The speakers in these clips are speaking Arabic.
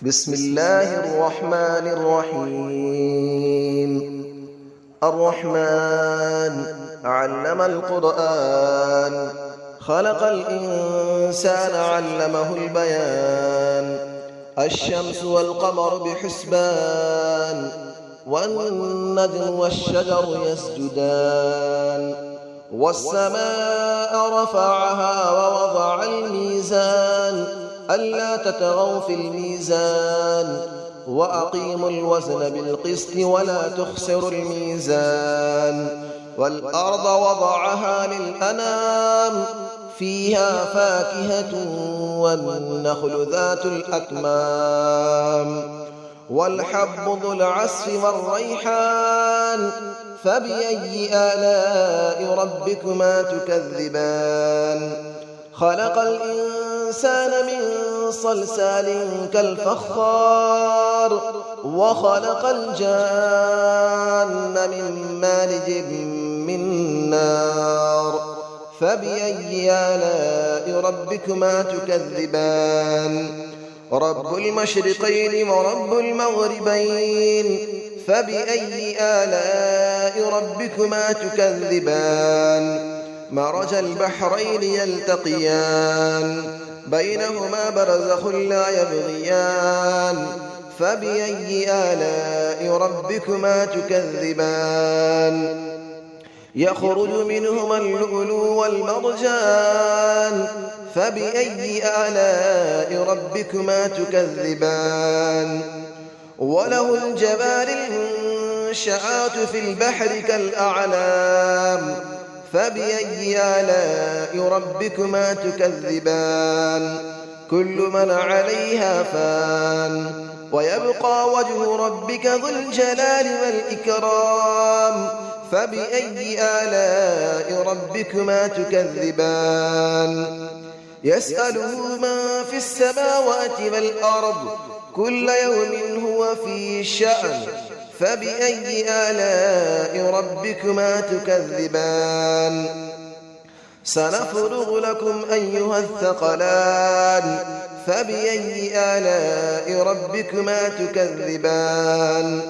بسم الله الرحمن الرحيم. الرحمن علم القرآن، خلق الإنسان علمه البيان. الشمس والقمر بحسبان، والنجم والشجر يسجدان. والسماء رفعها ووضع الميزان، ألا تطغوا في الميزان، وأقيموا الوزن بالقسط ولا تخسروا الميزان. والأرض وضعها للأنام، فيها فاكهة والنخل ذات الأكمام. والحب ذو العصف والريحان، فبأي آلاء ربكما تكذبان. خلق الإنسان من صلصال كالفخار، وخلق الجان من مارج من نار. فبأي آلاء ربكما تكذبان. رب المشرقين ورب المغربين، فبأي آلاء ربكما تكذبان. مرج البحرين يلتقيان، بينهما برزخ لا يبغيان. فبأي آلاء ربكما تكذبان. يخرج منهما اللؤلؤ والمرجان، فبأي آلاء ربكما تكذبان. وله الجوار المنشآت في البحر كالأعلام، فبأي آلاء ربكما تكذبان. كل من عليها فان، ويبقى وجه ربك ذو الجلال والإكرام. فبأي آلاء ربكما تكذبان. يسأله من في السماوات والأرض، كل يوم هو في شأن. فبأي آلاء ربكما تكذبان. سنفرغ لكم أيها الثقلان، فبأي آلاء ربكما تكذبان.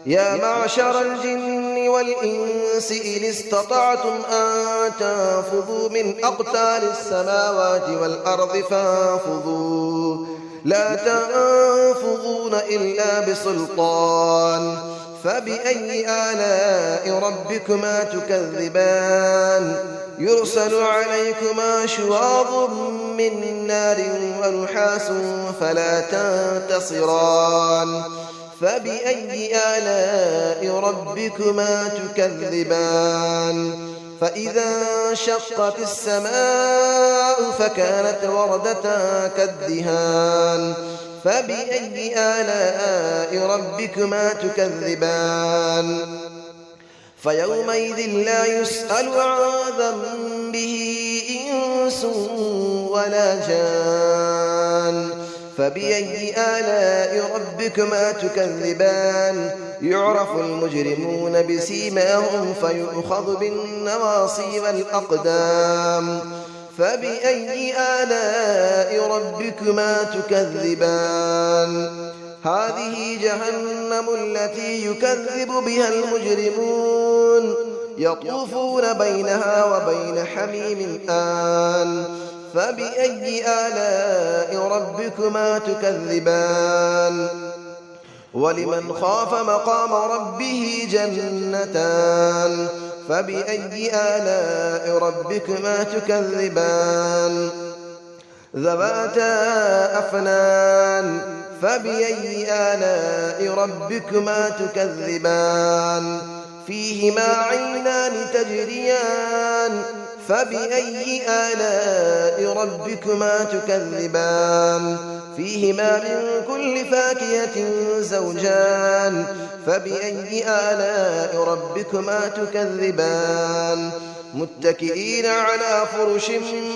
يا معشر الجن والإنس إن استطعتم أن تنفذوا من أقطار السماوات والأرض فانفذوا، لا تنفذون إلا بسلطان. فبأي آلاء ربكما تكذبان. يرسل عليكما شواظ من نار ونحاس فلا تنتصران. فبأي آلاء ربكما تكذبان. فإذا انشقت السماء فكانت وردة كالدهان. فبأي آلاء ربكما تكذبان. فيومئذ لا يسأل عن ذنبه إنس ولا جان. فبأي آلاء ربكما تكذبان. يعرف المجرمون بسيماهم فيؤخذ بالنواصي والأقدام. فبأي آلاء ربكما تكذبان. هذه جهنم التي يكذب بها المجرمون، يطوفون بينها وبين حميم آن. فبأي آلاء ربكما تكذبان. ولمن خاف مقام ربه جنتان. فبأي آلاء ربكما تكذبان. ذواتا أفنان. فبأي آلاء ربكما تكذبان. فيهما عينان تجريان. فبأي آلاء ربكما تكذبان. فيهما من كل فاكهة زوجان. فبأي آلاء ربكما تكذبان. متكئين على فرش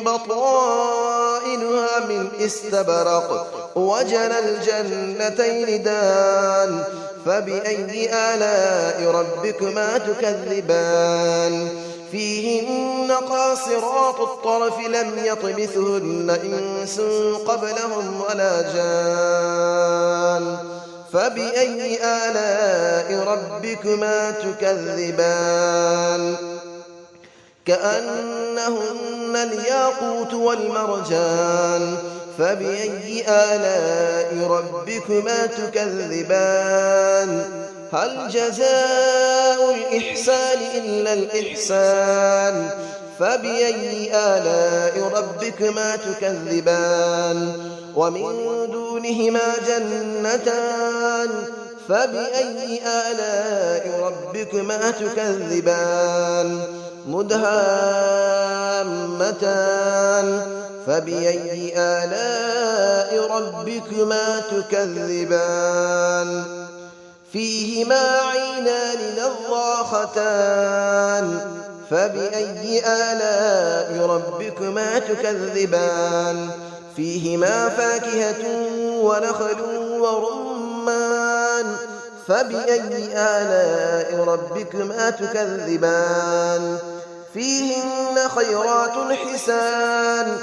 بطائنها من استبرق، وجنى الجنتين دان. فبأي آلاء ربكما تكذبان. فيهن قاصرات الطرف لم يطمثهن إنس قبلهم ولا جان. فبأي آلاء ربكما تكذبان كأنهن الياقوت والمرجان فبأي آلاء ربكما تكذبان هل جزاء الإحسان إلا الإحسان فبأي آلاء ربكما تكذبان ومن دونهما جنتان فبأي آلاء ربكما تكذبان مدهامتان فبأي آلاء ربكما تكذبان فيهما عينان نضاختان فبأي آلاء ربكما تكذبان فيهما فاكهة ونخل ورمان فبأي آلاء ربكما تكذبان فيهن خيرات حسان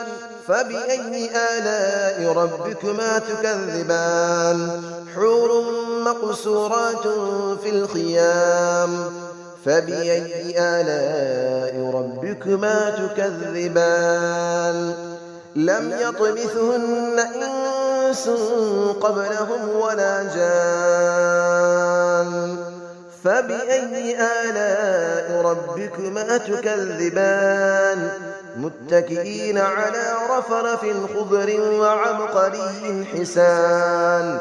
فبأي آلاء ربكما تكذبان حور مقصورات في الخيام فبأي آلاء ربكما تكذبان لم يطمثهن إنس قبلهم ولا جان فبأي آلاء ربكما تكذبان متكئين على رفرف خضر وعبقري حسان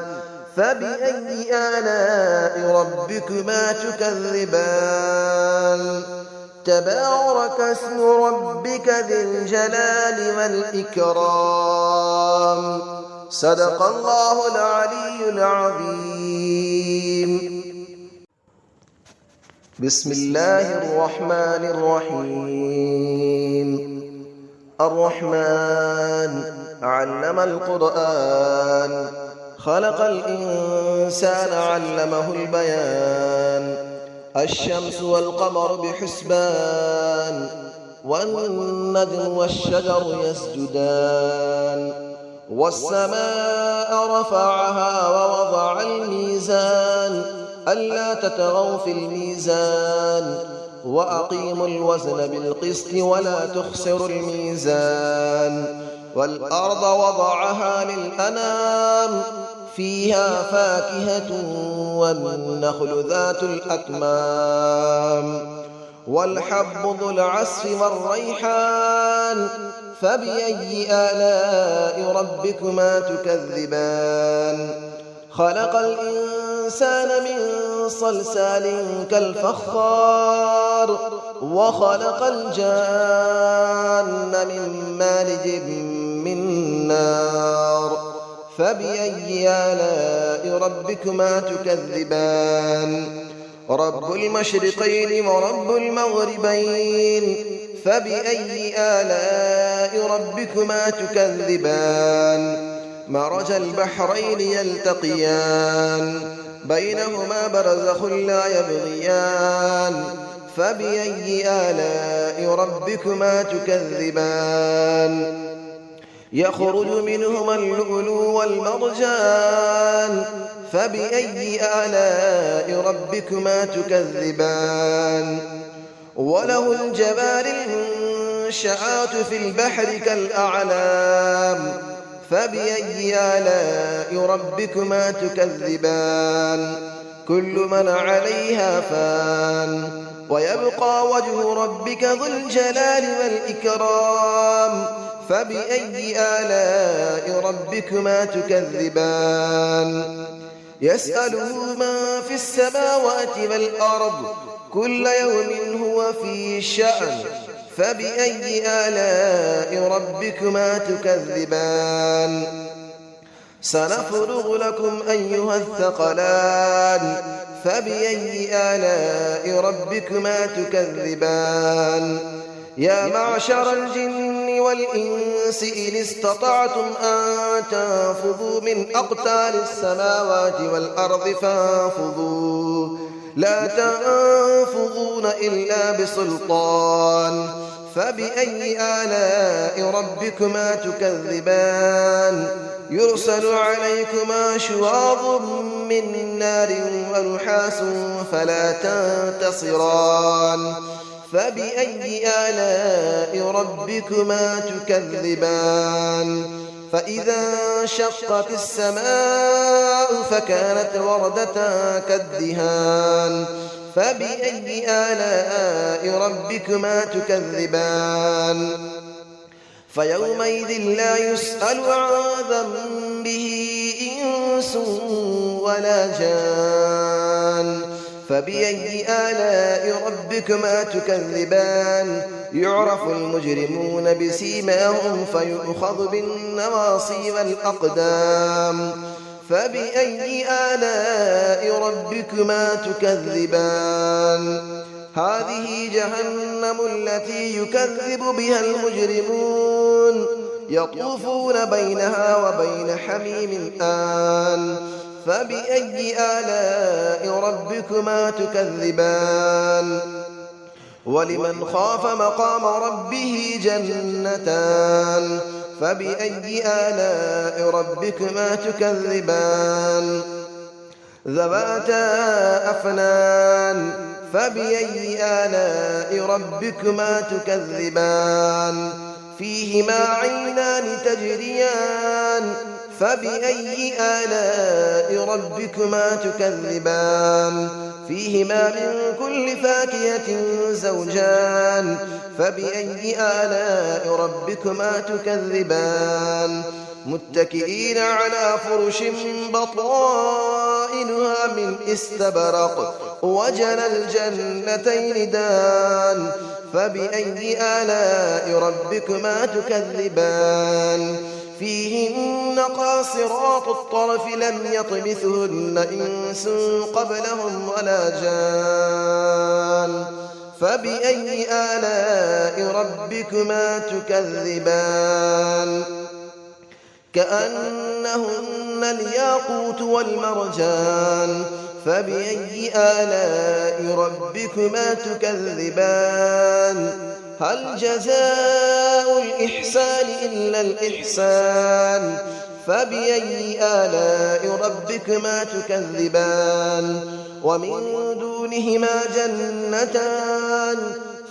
فبأي آلاء ربكما تكذبان تبارك اسم ربك ذي الجلال والإكرام صدق الله العلي العظيم بسم الله الرحمن الرحيم الرحمن علم القرآن خلق الإنسان علمه البيان الشمس والقمر بحسبان والنجم والشجر يسجدان والسماء رفعها ووضع الميزان ألا تطغوا في الميزان وأقيموا الوزن بالقسط ولا تخسروا الميزان والأرض وضعها للأنام فيها فاكهة والنخل ذات الأكمام والحب ذو العصف والريحان فبأي آلاء ربكما تكذبان خلق الإنسان من صلصال كالفخار وخلق الجان من مارج من نار فبأي آلاء ربكما تكذبان رب المشرقين ورب المغربين فبأي آلاء ربكما تكذبان مرج البحرين يلتقيان بينهما برزخ لا يبغيان فبأي آلاء ربكما تكذبان يخرج منهما اللؤلؤ والمرجان فبأي آلاء ربكما تكذبان وله الجبال المنشآت في البحر كالأعلام فبأي آلاء ربكما تكذبان كل من عليها فان ويبقى وجه ربك ذو الجلال والإكرام فبأي آلاء ربكما تكذبان يسأله من في السماوات والأرض كل يوم هو في شأن فبأي آلاء ربكما تكذبان سنفرغ لكم أيها الثقلان فبأي آلاء ربكما تكذبان يا معشر الجن والإنس إن استطعتم أن تنفذوا من أقطار السماوات والأرض فانفذوا لا تنفذون إلا بسلطان فبأي آلاء ربكما تكذبان يرسل عليكما شواظ من نار ونحاس فلا تنتصران فبأي آلاء ربكما تكذبان فإذا انشقت السماء فكانت وردة كالدهان فبأي آلاء ربكما تكذبان فيومئذ لا يسأل عن ذنبه إنس ولا جان فبأي آلاء ربكما تكذبان يعرف المجرمون بسيماهم فيؤخذ بالنواصي والأقدام فبأي آلاء ربكما تكذبان هذه جهنم التي يكذب بها المجرمون يطوفون بينها وبين حميم آن فبأي آلاء ربكما تكذبان ولمن خاف مقام ربه جنتان فبأي آلاء ربكما تكذبان ذواتا أفنان فبأي آلاء ربكما تكذبان فيهما عينان تجريان فبأي آلاء ربكما تكذبان فيهما من كل فاكهة زوجان فبأي آلاء ربكما تكذبان متكئين على فرش بطائنها من استبرق وجنى الجنتين دان فبأي آلاء ربكما تكذبان فيهن قاصرات الطرف لم يطمثهن إنس قبلهم ولا جان فبأي آلاء ربكما تكذبان كأنهن الياقوت والمرجان فبأي آلاء ربكما تكذبان هل جزاء الإحسان إلا الإحسان فبأي آلاء ربكما تكذبان ومن دونهما جنتان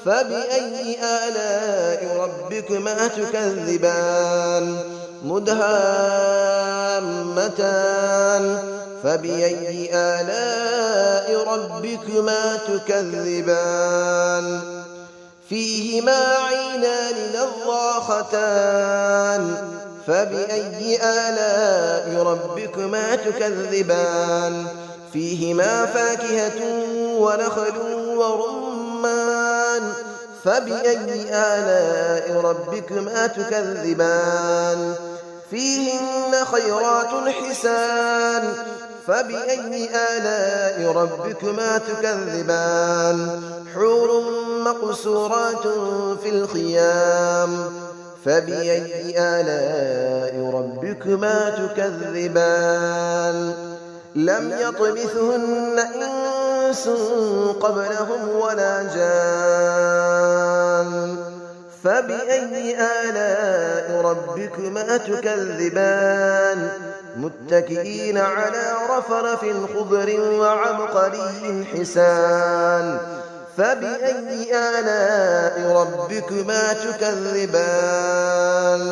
فبأي آلاء ربكما تكذبان مدهامتان فبأي آلاء ربكما تكذبان فيهما عينان نضاختان فبأي آلاء ربكما تكذبان فيهما فاكهة ونخل ورمان فبأي آلاء ربكما تكذبان فيهن خيرات حسان فبأي آلاء ربكما تكذبان حور مقصورات في الخيام فبأي آلاء ربكما تكذبان لم يطمثهن إنس قبلهم ولا جان فبأي آلاء ربكما تكذبان متكئين على رفرف خضر وعبقري حسان فبأي آلاء ربكما تكذبان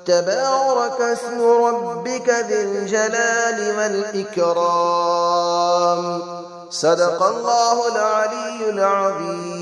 تبارك اسم ربك ذي الجلال والإكرام صدق الله العلي العظيم.